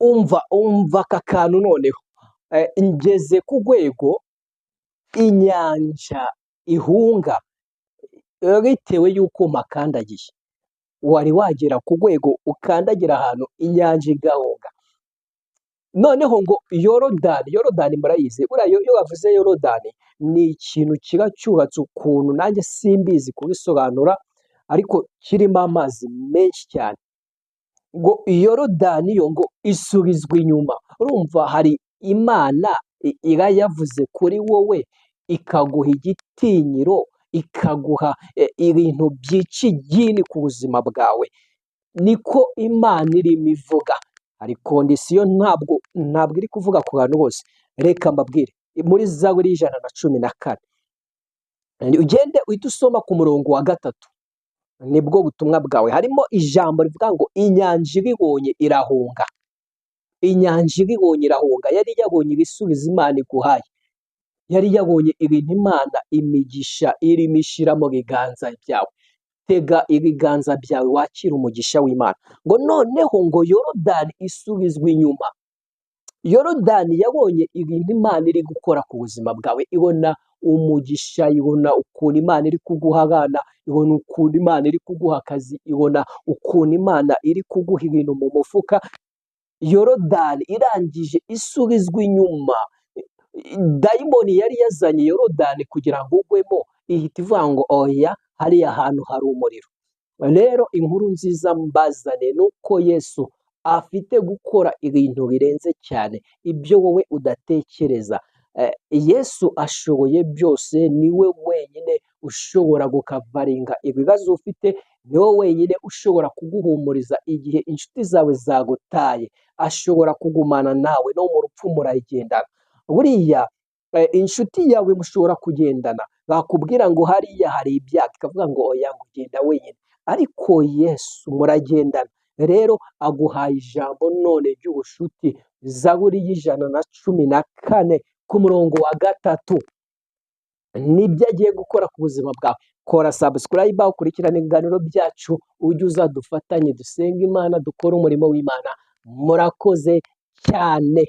umva aka kantu noneho. Ngeze ku rwego inyanja ihunga bitewe y'uko makandagiye. Wari wagera ku rwego ukandagira ahantu inyanja igahunga. Noneho ngo yorodani murayizi, buriya iyo bavuze yorodani ni ikintu kiba cyubatse ukuntu nanjye simbizi kubisobanura, ariko kirimo amazi menshi cyane. Ngo yorodani yo ngo isubizwa inyuma. Urumva hari Imana iba yavuze kuri wowe ikaguha igitinyiro, ikaguha ibintu byica igini ku buzima bwawe, niko Imana irimo ivuga. Hari kondisiyo ntabwo iri kuvuga ku bantu bose. Reka mbabwire muri Zaburi y'Ijana na 14 ugende uhita usoma ku murongo wa 3, nibwo butumwa bwawe. Harimo ijambo rivuga ngo inyanja ibibonye irahunga. Inyanja ibibonye irahunga. Yari yabonye ibisubizo Imana iguhaye, yari yabonye ibintu Imana imigisha irimo ishyira mu biganza byawe. Tega ibiganza byawe wakira umugisha w'Imana. Ngo noneho ngo yorodani isubizwa inyuma. Yorodani yabonye ibintu Imana iri gukora ku buzima bwawe, ibona umugisha, ibona ukuntu Imana iri kuguha abana, ibona ukuntu Imana iri kuguha akazi, ibona ukuntu Imana iri kuguha ibintu mu mufuka. Yorodani irangije isubizwa inyuma. Dayimoni yari yazanye yorodani kugira ngo ugwemo, ihita ivuga ngo oya, hariya hantu hari umuriro. Rero inkuru nziza mbazane nuko Yesu afite gukora ibintu birenze cyane ibyo wowe udatekereza. Yesu ashoboye byose, niwe wenyine ushobora gukavaringa ibibazo ufite, niwe wenyine ushobora kuguhumuriza igihe inshuti zawe zagutaye. Ashobora kugumana nawe no mu rupfu murayigendana. Buriya inshuti yawe mushobora kugendana, bakubwira ngo hariya hari ibyago, ikavuga ngo oya, ngugenda wenyine, ariko Yesu muragendana. Rero aguhaye ijambo none ry'ubushuti. Zaburi y'Ijana na 14 ku murongo wa 3 nibyo agiye gukora ku buzima bwawe. Kora subscribe, ukurikirane ibiganiro byacu, ujye uza dufatanye dusenga Imana, dukore umurimo w'Imana. Murakoze cyane.